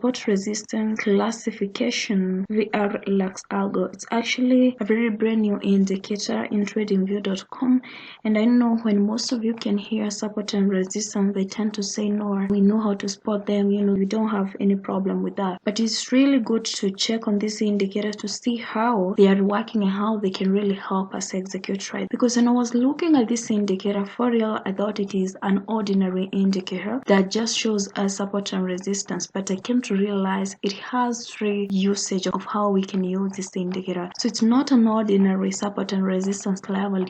support resistance classification VR Luxalgo. It's actually a very brand new indicator in tradingview.com, and I know when most of you can hear support and resistance, they tend to say no, we know how to spot them, we don't have any problem with that. But it's really good to check on this indicator to see how they are working and how they can really help us execute trade. Because when I was looking at this indicator, for real, I thought it is an ordinary indicator that just shows us support and resistance, but I came to realize it has three usage of how we can use this indicator. So it's not an ordinary support and resistance level.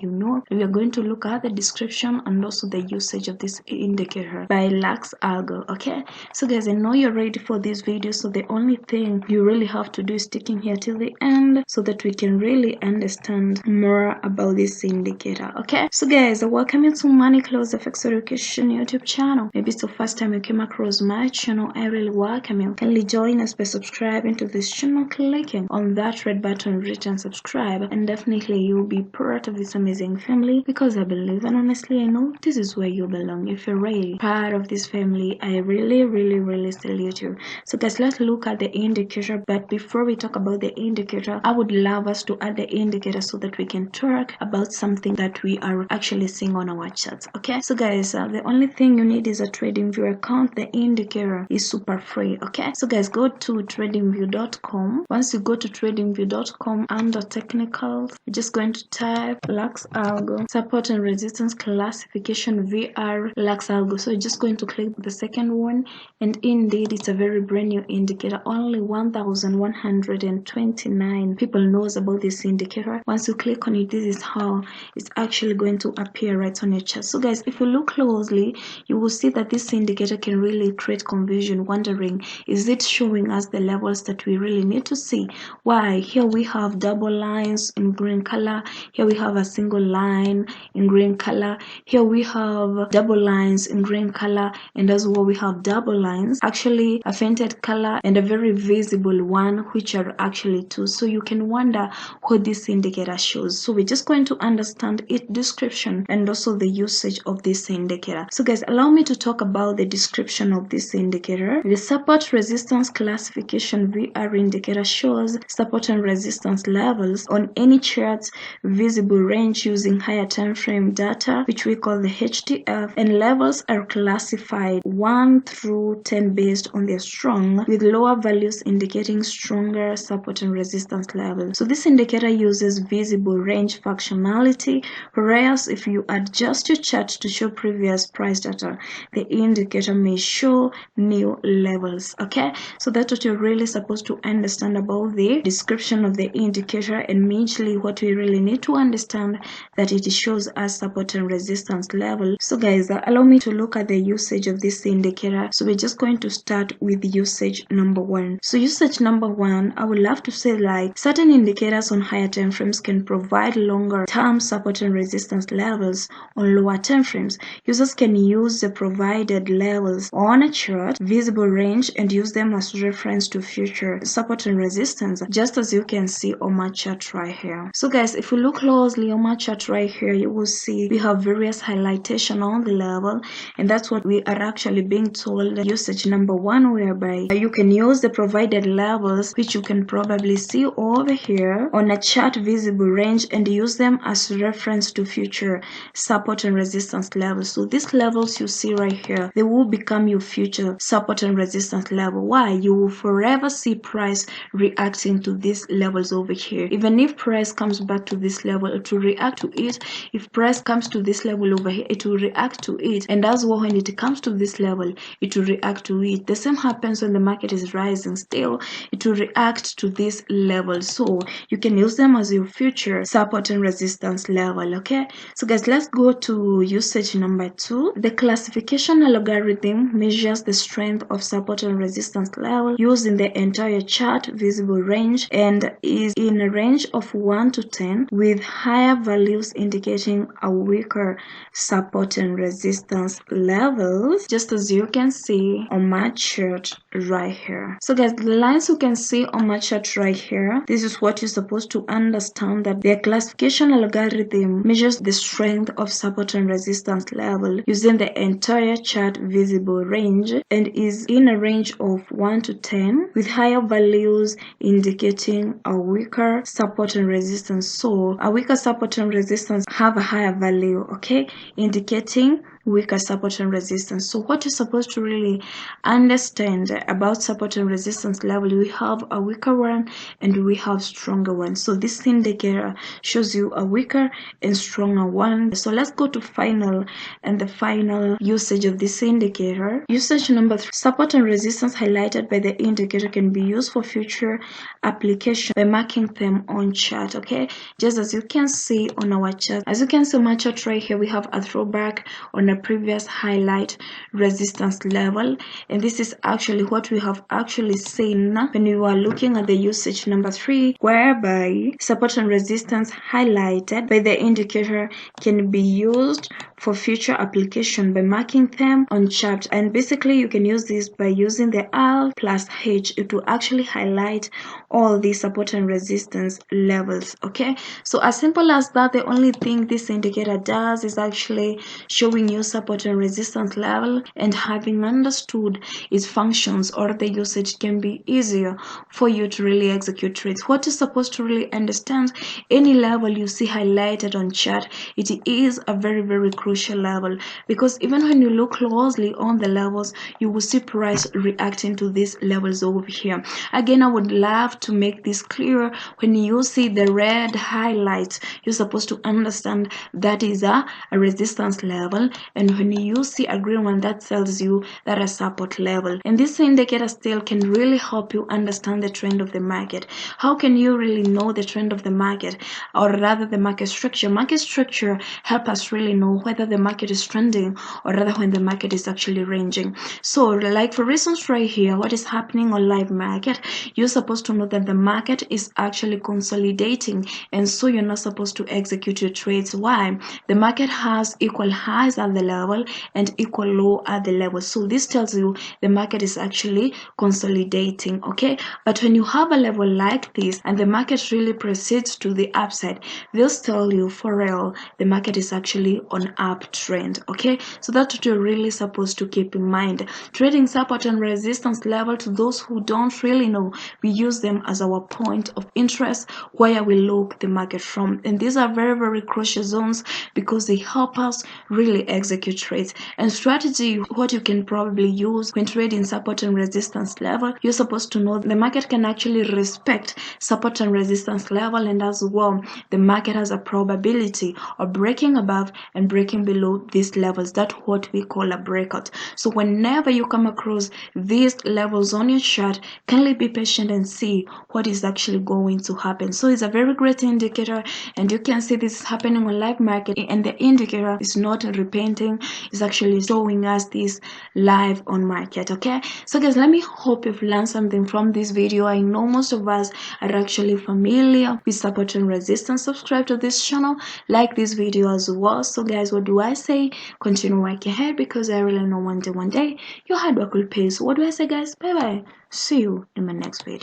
We are going to look at the description and also the usage of this indicator by Luxalgo. Okay, so guys, I know you're ready for this video, so the only thing you really have to do is sticking here till the end so that we can really understand more about this indicator. Okay, so guys, welcome you to Money Close FX Education YouTube channel. Maybe it's the first time you came across my channel, I really welcome you. Kindly join us by subscribing to this channel, clicking on that red button written subscribe, and definitely you'll be part of this amazing family, because I believe and honestly I know this is where you belong. If you're really part of this family, I really salute you. So guys, let's look at the indicator. But before we talk about the indicator, I would love us to add the indicator so that we can talk about something that we are actually seeing on our charts. Okay, so guys, the only thing you need is a TradingView account. The indicator is super free. Okay, so guys, go to tradingview.com. Once you go to tradingview.com, under technicals, you're just going to type Luxalgo support and resistance classification VR Luxalgo. So you're just going to click the second one, and indeed it's a very brand new indicator. Only 1,129 people knows about this indicator. Once you click on it, this is how it's actually going to appear right on your chart. So guys, if you look closely, you will see that this indicator can really create confusion, wondering, is it showing us the levels that we really need to see? Why? Here we have double lines in green color, here we have a single line in green color, here we have double lines in green color, and as well we have double lines, actually a fainted color and a very visible one, which are actually two. So you can wonder what this indicator shows. So we're just going to understand its description and also the usage of this indicator. So guys, allow me to talk about the description of this indicator. The support resistance classification VR indicator shows support and resistance levels on any chart's visible range using higher time frame data, which we call the HTF, and levels are classified 1 through 10 based on their strong, with lower values indicating stronger support and resistance levels. So this indicator uses visible range functionality, whereas if you adjust your chart to show previous price data, the indicator may show new levels. Okay, so that's what you're really supposed to understand about the description of the indicator, and mainly what we really need to understand, that it shows us support and resistance level. So guys, allow me to look at the usage of this indicator. So we're just going to start with usage number one. So usage number one, I would love to say, like, certain indicators on higher time frames can provide longer term support and resistance levels on lower time frames. Users can use the provided levels on a chart, visible range, and use them as reference to future support and resistance, just as you can see on my chart right here. So guys, if you look closely on my chart right here, you will see we have various highlightation on the level, and that's what we are actually being told, usage number one, whereby you can use the provided levels, which you can probably see over here on a chart visible range, and use them as reference to future support and resistance levels. So these levels you see right here, they will become your future support and resistance level. Why? You will forever see price reacting to these levels over here. Even if price comes back to this level, it will react to it. If price comes to this level over here, it will react to it. And as well, when it comes to this level, it will react to it. The same happens when the market is rising. Still, it will react to this level. So you can use them as your future support and resistance level. Okay, so guys, let's go to usage number two. The classification algorithm measures the strength of support and resistance level using the entire chart visible range, and is in a range of 1 to 10, with higher values indicating a weaker support and resistance levels, just as you can see on my chart right here. So guys, the lines you can see on my chart right here, this is what you're supposed to understand, that the classification algorithm measures the strength of support and resistance level using the entire chart visible range, and is in a range of of 1 to 10, with higher values indicating a weaker support and resistance. So a weaker support and resistance have a higher value, okay, indicating weaker support and resistance. So what you're supposed to really understand about support and resistance level, we have a weaker one and we have stronger one. So this indicator shows you a weaker and stronger one. So let's go to final and the final usage of this indicator. Usage number 3, support and resistance highlighted by the indicator can be used for future application by marking them on chart, okay, just as you can see on our chart. As you can see on my chart right here, we have a throwback on a previous highlight resistance level, and this is actually what we have actually seen when we were looking at the usage number 3, whereby support and resistance highlighted by the indicator can be used for future application by marking them on chart. And basically you can use this by using the Alt plus H to actually highlight all the support and resistance levels, okay. So as simple as that, the only thing this indicator does is actually showing you support and resistance level, and having understood its functions or the usage can be easier for you to really execute trades. What you're supposed to really understand, any level you see highlighted on chart, it is a very crucial level, because even when you look closely on the levels, you will see price reacting to these levels over here. Again, I would love to make this clear. When you see the red highlights, you're supposed to understand that is a resistance level, and when you see a green one, that tells you that a support level. And this indicator still can really help you understand the trend of the market. How can you really know the trend of the market, or rather the market structure? Market structure help us really know whether the market is trending or rather when the market is actually ranging. So like for instance right here, what is happening on live market, you're supposed to know that the market is actually consolidating, and so you're not supposed to execute your trades. Why? The market has equal highs at the level and equal low at the level, so this tells you the market is actually consolidating, okay. But when you have a level like this and the market really proceeds to the upside, this tell you for real the market is actually on uptrend, okay. So that's what you're really supposed to keep in mind. Trading support and resistance level, to those who don't really know, we use them as our point of interest where we look the market from, and these are very crucial zones because they help us really execute trades. And strategy, what you can probably use when trading support and resistance level, you're supposed to know the market can actually respect support and resistance level, and as well the market has a probability of breaking above and breaking below these levels. That's what we call a breakout. So whenever you come across these levels on your chart, kindly be patient and see what is actually going to happen. So it's a very great indicator, and you can see this is happening on live market, and the indicator is not repainting, it's actually showing us this live on market, okay. So guys, let me hope you've learned something from this video. I know most of us are actually familiar with support and resistance. Subscribe to this channel, like this video as well. So guys, what do I say? Continue working hard, because I really know one day your hard work will pay. So what do I say guys? Bye bye, see you in my next video.